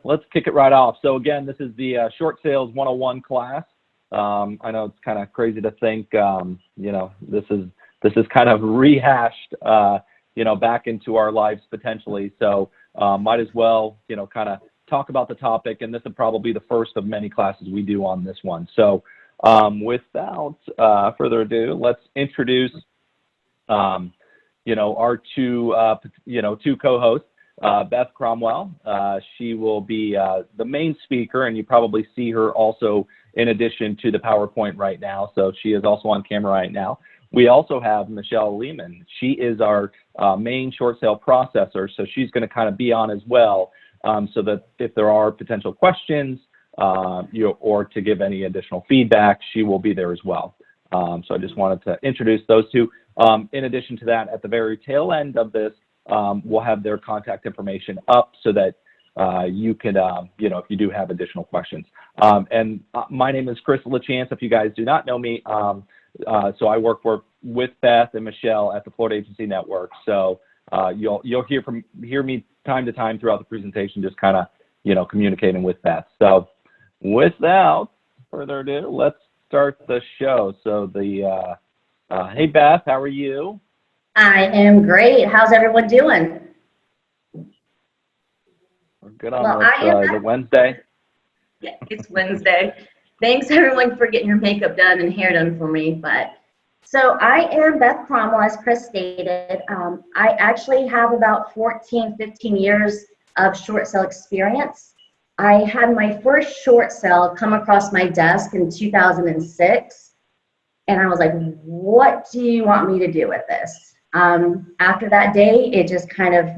let's kick it right off. So again, this is the Short Sales 101 class. I know it's kind of crazy to think, you know, this is kind of rehashed, you know, back into our lives potentially. So might as well, you know, kind of talk about the topic, and this will probably be the first of many classes we do on this one. So without further ado, let's introduce, you know, our two co-hosts. Beth Cromwell, she will be the main speaker, and you probably see her also in addition to the PowerPoint right now. So she is also on camera right now. We also have Michelle Lehman. She is our main short sale processor, so she's going to kind of be on as well, so that if there are potential questions or to give any additional feedback, she will be there as well. So I just wanted to introduce those two. In addition to that, at the very tail end of this, we'll have their contact information up so that you can, you know, if you do have additional questions. And my name is Chris LaChance, if you guys do not know me. So I work with Beth and Michelle at the Florida Agency Network. So you'll hear me time to time throughout the presentation, just kind of, you know, communicating with Beth. So without further ado, let's start the show. So hey Beth, how are you? I am great. How's everyone doing? We're good on this. Is it Wednesday? Yeah, it's Wednesday. Thanks everyone for getting your makeup done and hair done for me. So I am Beth Cromwell, as Chris stated. I actually have about 15 years of short sale experience. I had my first short sale come across my desk in 2006. And I was like, what do you want me to do with this? After that day, it just kind of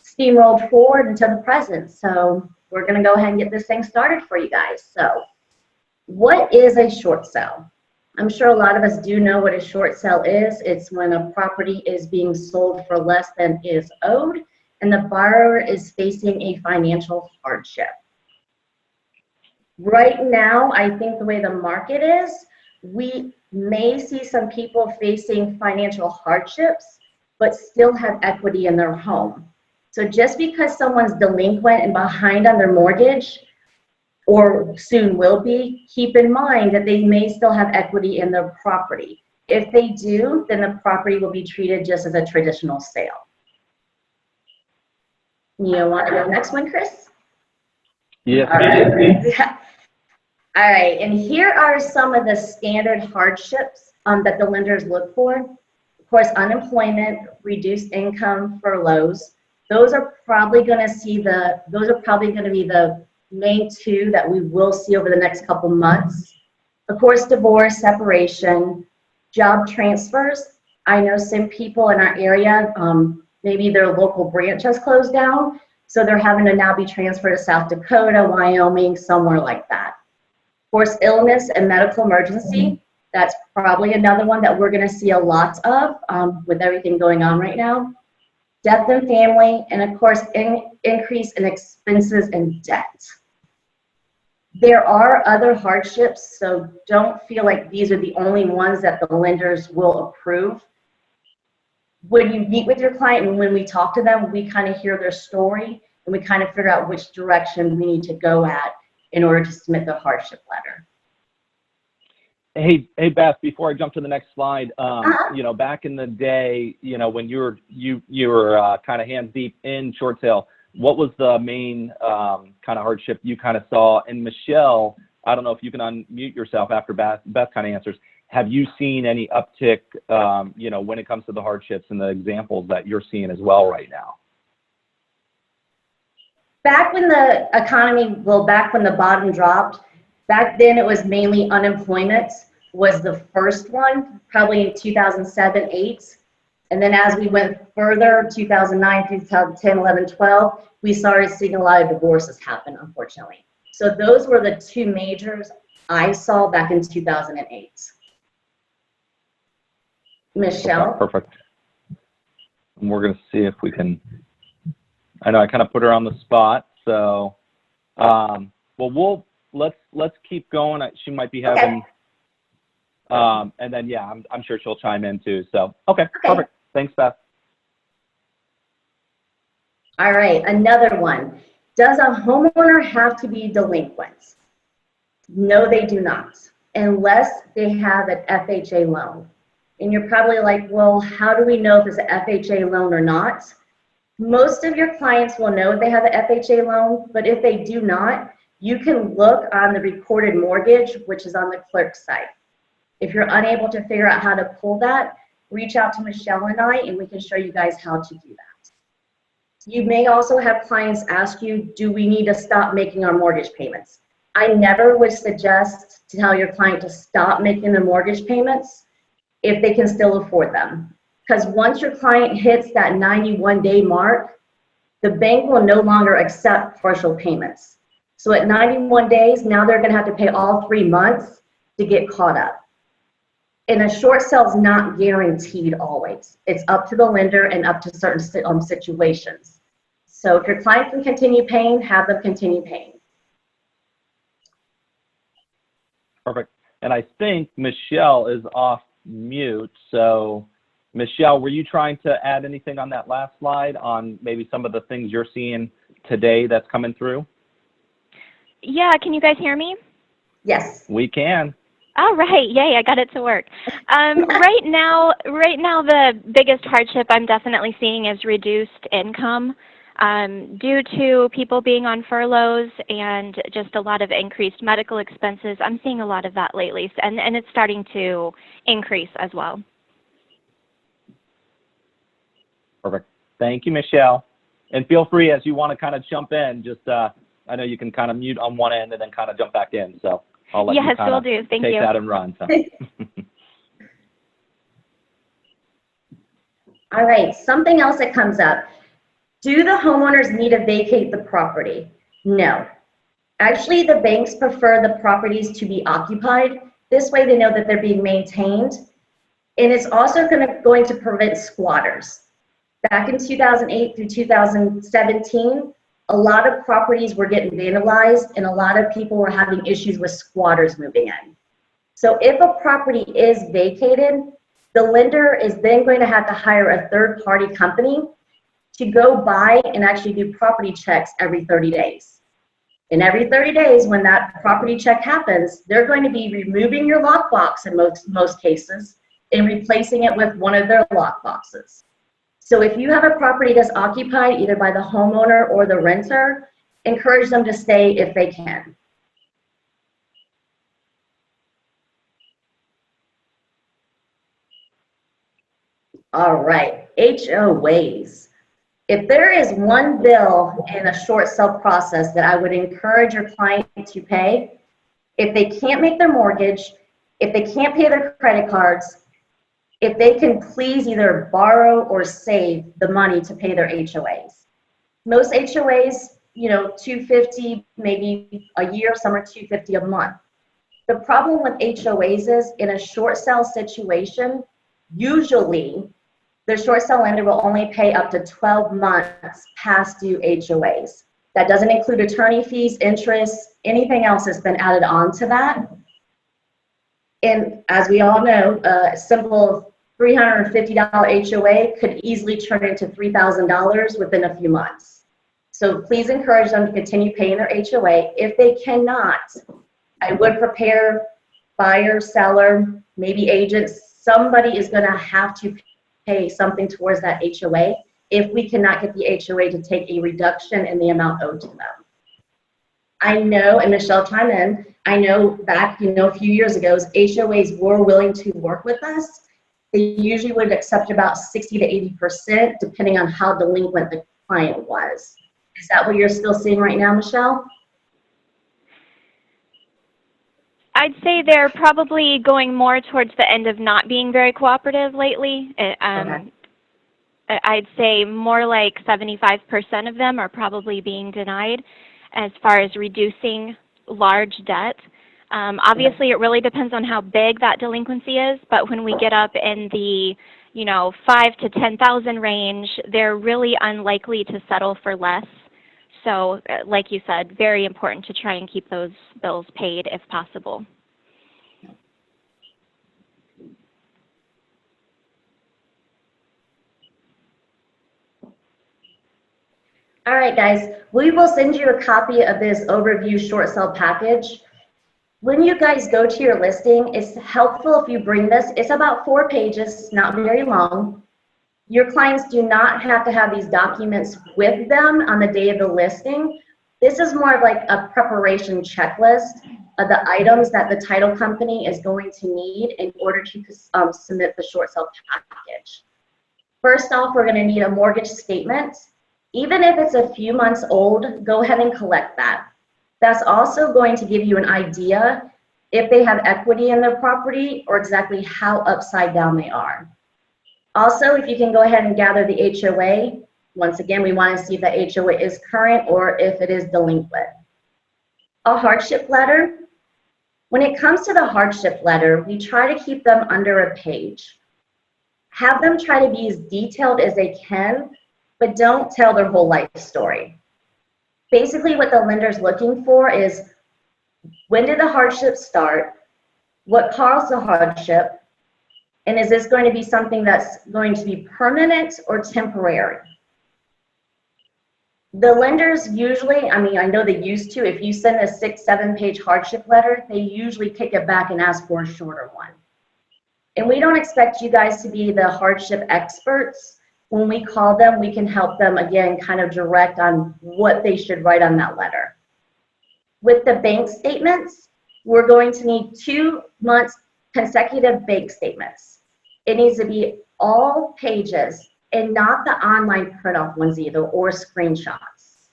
steamrolled forward until the present. So we're going to go ahead and get this thing started for you guys. So what is a short sale? I'm sure a lot of us do know what a short sale is. It's when a property is being sold for less than is owed and the buyer is facing a financial hardship. Right now, I think the way the market is, we may see some people facing financial hardships, but still have equity in their home. So just because someone's delinquent and behind on their mortgage, or soon will be, keep in mind that they may still have equity in their property. If they do, then the property will be treated just as a traditional sale. You want to go next one, Chris? Yes. All right. All right, and here are some of the standard hardships that the lenders look for. Of course, unemployment, reduced income, furloughs. Those are probably going to be the main two that we will see over the next couple months. Of course, divorce, separation, job transfers. I know some people in our area, maybe their local branch has closed down, so they're having to now be transferred to South Dakota, Wyoming, somewhere like that. Of course, illness and medical emergency, that's probably another one that we're going to see a lot of with everything going on right now. Death in family, and of course, increase in expenses and debt. There are other hardships, so don't feel like these are the only ones that the lenders will approve. When you meet with your client and when we talk to them, we kind of hear their story and we kind of figure out which direction we need to go at in order to submit the hardship letter. Hey Beth, before I jump to the next slide, you know, back in the day, you know, when you were kind of hands deep in short sale, what was the main kind of hardship you kind of saw? And Michelle, I don't know if you can unmute yourself after Beth kind of answers. Have you seen any uptick, you know, when it comes to the hardships and the examples that you're seeing as well right now? Back when the economy, back when the bottom dropped, back then it was mainly unemployment was the first one, probably in 2007, 8. And then as we went further, 2009, 2010, 11, 12, we started seeing a lot of divorces happen, unfortunately. So those were the two majors I saw back in 2008. Michelle? Okay, perfect. And we're going to see if we can, I know I kind of put her on the spot, so, well, let's keep going. She might be having, and then, yeah, I'm sure she'll chime in too. So, okay, perfect. Thanks, Beth. All right, another one. Does a homeowner have to be delinquent? No, they do not, unless they have an FHA loan. And you're probably like, well, how do we know if it's an FHA loan or not? Most of your clients will know if they have an FHA loan, but if they do not, you can look on the recorded mortgage, which is on the clerk's site. If you're unable to figure out how to pull that, reach out to Michelle and I, and we can show you guys how to do that. You may also have clients ask you, do we need to stop making our mortgage payments? I never would suggest to tell your client to stop making their mortgage payments if they can still afford them. Because once your client hits that 91-day mark, the bank will no longer accept partial payments. So at 91 days, now they're going to have to pay all 3 months to get caught up. And a short sale is not guaranteed always. It's up to the lender and up to certain situations. So if your client can continue paying, have them continue paying. Perfect. And I think Michelle is off mute. So Michelle, were you trying to add anything on that last slide on maybe some of the things you're seeing today that's coming through? Yeah, can you guys hear me? Yes. We can. All right, yay, I got it to work. Right now, the biggest hardship I'm definitely seeing is reduced income due to people being on furloughs and just a lot of increased medical expenses. I'm seeing a lot of that lately, and it's starting to increase as well. Perfect. Thank you, Michelle. And feel free, as you want to kind of jump in, just I know you can kind of mute on one end and then kind of jump back in. So I'll let you kind of take that and run. So. All right, something else that comes up. Do the homeowners need to vacate the property? No. Actually, the banks prefer the properties to be occupied. This way they know that they're being maintained. And it's also going to prevent squatters. Back in 2008 through 2017, a lot of properties were getting vandalized and a lot of people were having issues with squatters moving in. So if a property is vacated, the lender is then going to have to hire a third-party company to go by and actually do property checks every 30 days. And every 30 days, when that property check happens, they're going to be removing your lockbox in most cases and replacing it with one of their lockboxes. So if you have a property that's occupied either by the homeowner or the renter, encourage them to stay if they can. All right, HOAs. If there is one bill in a short sale process that I would encourage your client to pay, if they can't make their mortgage, if they can't pay their credit cards, if they can please either borrow or save the money to pay their HOAs. Most HOAs, $250 maybe a year, some are $250 a month. The problem with HOAs is in a short sale situation, usually the short sale lender will only pay up to 12 months past due HOAs. That doesn't include attorney fees, interest, anything else that's been added on to that. And as we all know, a simple $350 HOA could easily turn into $3,000 within a few months. So please encourage them to continue paying their HOA. If they cannot, I would prepare buyer, seller, maybe agents. Somebody is going to have to pay something towards that HOA if we cannot get the HOA to take a reduction in the amount owed to them. I know, and Michelle chime in, I know back, a few years ago, HOAs were willing to work with us. They usually would accept about 60 to 80%, depending on how delinquent the client was. Is that what you're still seeing right now, Michelle? I'd say they're probably going more towards the end of not being very cooperative lately. Okay. I'd say more like 75% of them are probably being denied as far as reducing large debt. Obviously, it really depends on how big that delinquency is, but when we get up in the 5 to 10,000 range, they're really unlikely to settle for less. So, like you said, very important to try and keep those bills paid if possible. All right, guys, we will send you a copy of this overview short sale package. When you guys go to your listing, it's helpful if you bring this. It's about 4 pages, not very long. Your clients do not have to have these documents with them on the day of the listing. This is more of like a preparation checklist of the items that the title company is going to need in order to submit the short sale package. First off, we're going to need a mortgage statement. Even if it's a few months old, go ahead and collect that. That's also going to give you an idea if they have equity in their property or exactly how upside down they are. Also, if you can go ahead and gather the HOA. Once again, we want to see if the HOA is current or if it is delinquent. A hardship letter. When it comes to the hardship letter, we try to keep them under a page. Have them try to be as detailed as they can, but don't tell their whole life story. Basically, what the lender's looking for is, when did the hardship start? What caused the hardship? And is this going to be something that's going to be permanent or temporary? The lenders usually, I know they used to, if you send a 6-7 page hardship letter, they usually kick it back and ask for a shorter one. And we don't expect you guys to be the hardship experts. When we call them, we can help them, again, kind of direct on what they should write on that letter. With the bank statements, we're going to need 2 months consecutive bank statements. It needs to be all pages and not the online print-off ones either, or screenshots.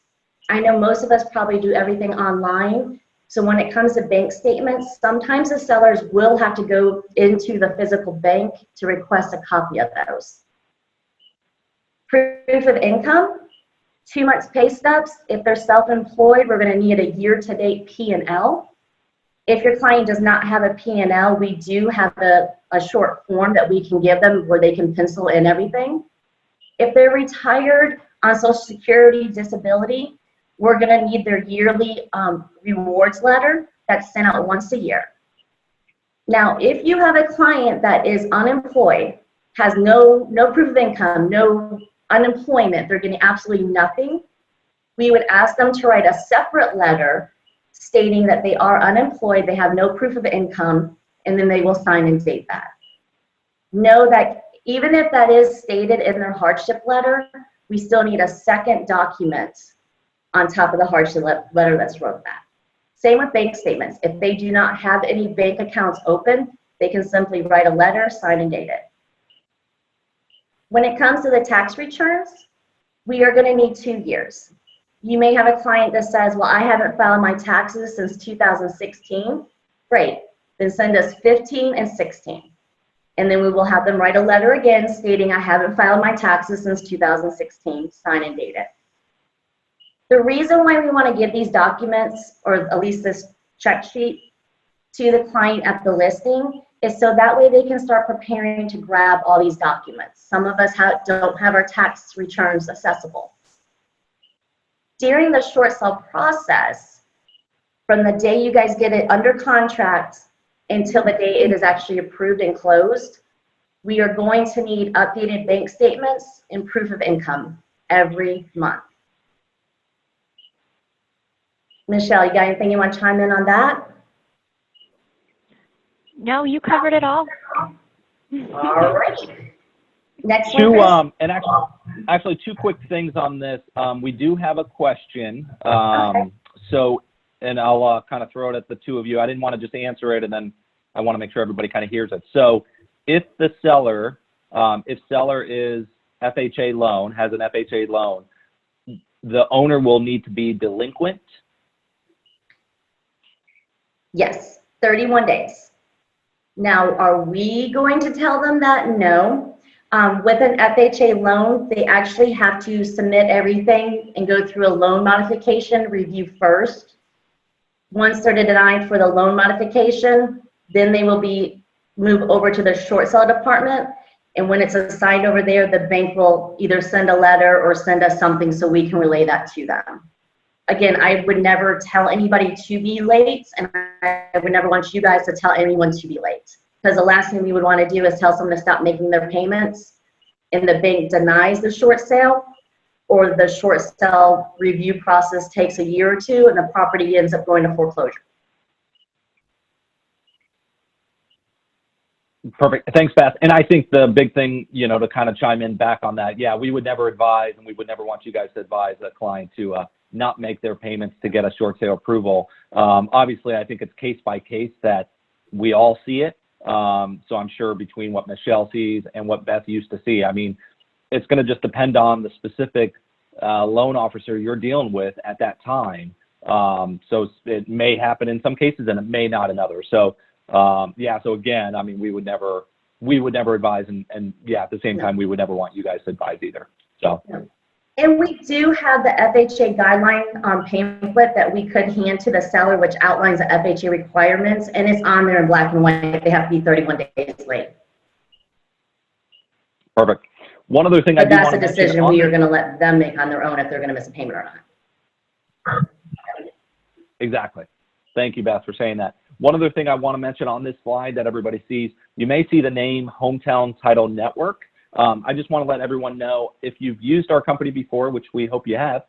I know most of us probably do everything online, so when it comes to bank statements, sometimes the sellers will have to go into the physical bank to request a copy of those. Proof of income, 2 months pay stubs. If they're self-employed, we're going to need a year-to-date P&L. If your client does not have a P&L, we do have a short form that we can give them where they can pencil in everything. If they're retired on Social Security, disability, we're going to need their yearly rewards letter that's sent out once a year. Now, if you have a client that is unemployed, has no proof of income, no unemployment, they're getting absolutely nothing, we would ask them to write a separate letter stating that they are unemployed, they have no proof of income, and then they will sign and date that. Know that even if that is stated in their hardship letter, we still need a second document on top of the hardship letter that's wrote that. Same with bank statements. If they do not have any bank accounts open, they can simply write a letter, sign and date it. When it comes to the tax returns, we are going to need 2 years. You may have a client that says, well, I haven't filed my taxes since 2016. Great. Then send us 15 and 16. And then we will have them write a letter again stating I haven't filed my taxes since 2016, sign and date it. The reason why we want to give these documents, or at least this check sheet, to the client at the listing is so that way they can start preparing to grab all these documents. Some of us don't have our tax returns accessible. During the short sale process, from the day you guys get it under contract until the day it is actually approved and closed, we are going to need updated bank statements and proof of income every month. Michelle, you got anything you want to chime in on that? No, you covered it all. All right. Next one, Chris. And actually 2 quick things on this. We do have a question. Okay. So, and I'll kind of throw it at the 2 of you. I didn't want to just answer it, and then I want to make sure everybody kind of hears it. So, if the seller, if seller is FHA loan, has an FHA loan, the owner will need to be delinquent? Yes, 31 days. Now, are we going to tell them that? No. With an FHA loan, they actually have to submit everything and go through a loan modification review first. Once they're denied for the loan modification, then they will be moved over to the short sale department. And when it's assigned over there, the bank will either send a letter or send us something so we can relay that to them. Again, I would never tell anybody to be late, and I would never want you guys to tell anyone to be late. Because the last thing we would want to do is tell someone to stop making their payments, and the bank denies the short sale. or the short sale review process takes a year or two and the property ends up going to foreclosure. Perfect. Thanks, Beth. And I think the big thing, you know, to kind of chime in back on that, yeah, we would never advise, and we would never want you guys to advise a client to not make their payments to get a short sale approval. Obviously, I think it's case by case that we all see it. So I'm sure between what Michelle sees and what Beth used to see, I mean, it's going to just depend on the specific loan officer you're dealing with at that time. So it may happen in some cases and it may not in others. So yeah, so again, I mean, we would never advise, and yeah, at the same time, we would never want you guys to advise either. So. Yeah. And we do have the FHA guideline pamphlet that we could hand to the seller, which outlines the FHA requirements, and it's on there in black and white. They have to be 31 days late. Perfect. One other thing but I do want that's to a mention decision we are going to let them make on their own if they're going to miss a payment or not. Exactly. Thank you, Beth, for saying that. One other thing I want to mention on this slide that everybody sees, you may see the name Hometown Title Network. I just want to let everyone know, if you've used our company before, which we hope you have,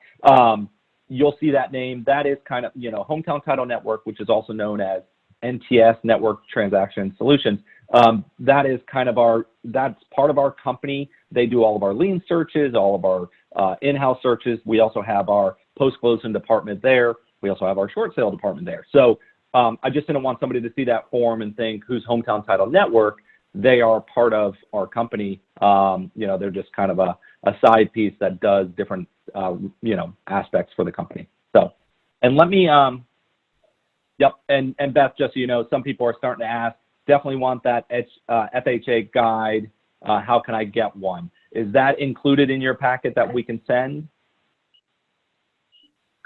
you'll see that name. That is kind of, you know, Hometown Title Network, which is also known as NTS, Network Transaction Solutions. That is kind of that's part of our company. They do all of our lien searches, all of our in-house searches. We also have our post-closing department there. We also have our short sale department there. So I just didn't want somebody to see that form and think, who's Hometown Title Network? They are part of our company. You know, they're just kind of a side piece that does different, you know, aspects for the company. So, and let me, yep, and Beth, just so you know, some people are starting to ask, definitely want that FHA guide. How can I get one? Is that included in your packet that we can send?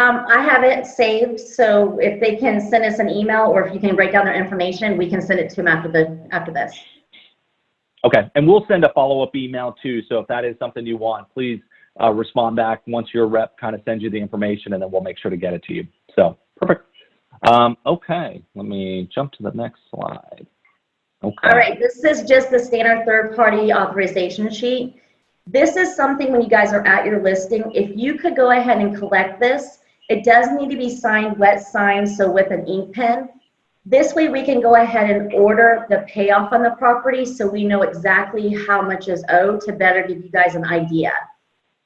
I have it saved, so if they can send us an email, or if you can write down their information, we can send it to them after this. Okay, and we'll send a follow-up email too. So if that is something you want, please respond back once your rep kind of sends you the information, and then we'll make sure to get it to you. So perfect. Okay, let me jump to the next slide. Okay. All right, this is just the standard third-party authorization sheet. This is something when you guys are at your listing, if you could go ahead and collect this, it does need to be signed, wet signed, so with an ink pen. This way we can go ahead and order the payoff on the property so we know exactly how much is owed to better give you guys an idea.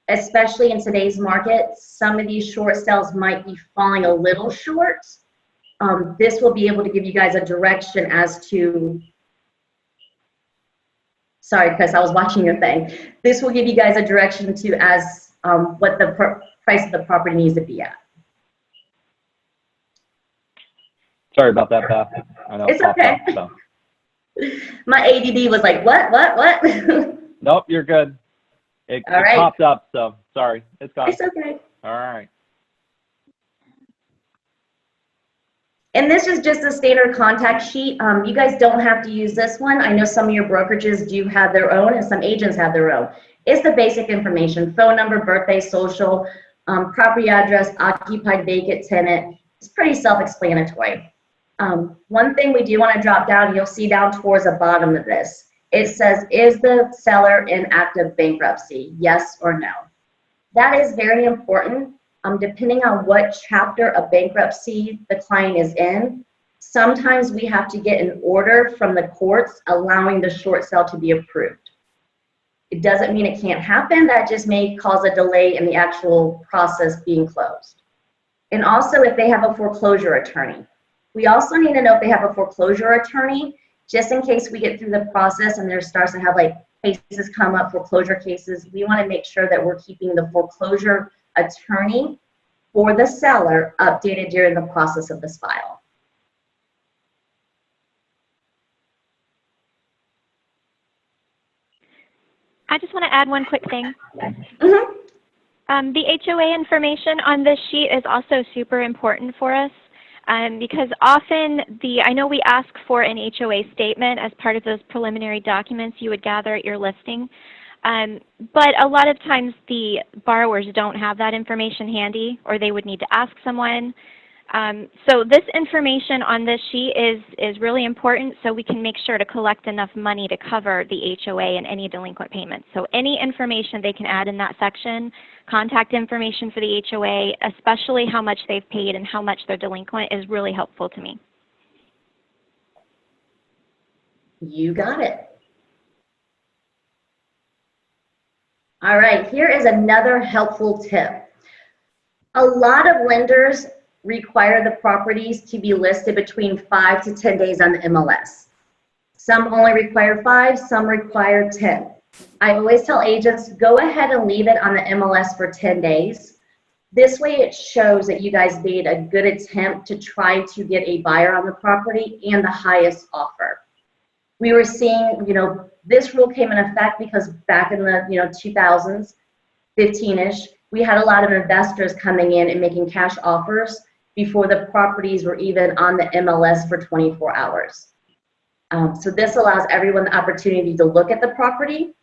Especially in today's market, some of these short sales might be falling a little short. This will be able to give you guys a direction as to, sorry, Chris, I was watching your thing. This will give you guys a direction to as what the price of the property needs to be at. Sorry about that, Beth. I know it's okay. Up, so. My ADD was like, what? Nope, you're good. It popped up, so sorry. It's gone. It's okay. All right. And this is just a standard contact sheet. You guys don't have to use this one. I know some of your brokerages do have their own, and some agents have their own. It's the basic information: phone number, birthday, social, property address, occupied, vacant, tenant. It's pretty self-explanatory. One thing we do want to drop down, you'll see down towards the bottom of this. It says, is the seller in active bankruptcy? Yes or no? That is very important. Depending on what chapter of bankruptcy the client is in, sometimes we have to get an order from the courts allowing the short sale to be approved. It doesn't mean it can't happen. That just may cause a delay in the actual process being closed. And also if they have a foreclosure attorney. We also need to know if they have a foreclosure attorney, just in case we get through the process and there starts to have like cases come up, foreclosure cases. We want to make sure that we're keeping the foreclosure attorney for the seller updated during the process of this file. I just want to add one quick thing. Mm-hmm. The HOA information on this sheet is also super important for us because often I know we ask for an HOA statement as part of those preliminary documents you would gather at your listing, but a lot of times the borrowers don't have that information handy, or they would need to ask someone. So this information on this sheet is really important so we can make sure to collect enough money to cover the HOA and any delinquent payments. So any information they can add in that section, contact information for the HOA, especially how much they've paid and how much they're delinquent, is really helpful to me. You got it. All right, here is another helpful tip. A lot of lenders require the properties to be listed between 5 to 10 days on the MLS. Some only require 5, some require 10. I always tell agents, go ahead and leave it on the MLS for 10 days. This way it shows that you guys made a good attempt to try to get a buyer on the property and the highest offer. We were seeing, this rule came in effect because back in the, 2000s, 15-ish, we had a lot of investors coming in and making cash offers before the properties were even on the MLS for 24 hours. So this allows everyone the opportunity to look at the property,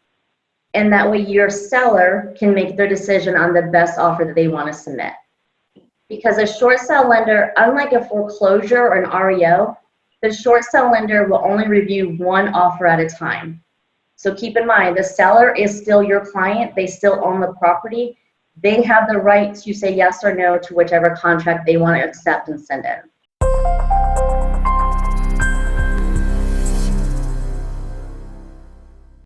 and that way your seller can make their decision on the best offer that they want to submit. Because a short sale lender, unlike a foreclosure or an REO, the short sale lender will only review one offer at a time. So keep in mind, the seller is still your client. They still own the property. They have the right to say yes or no to whichever contract they want to accept and send in.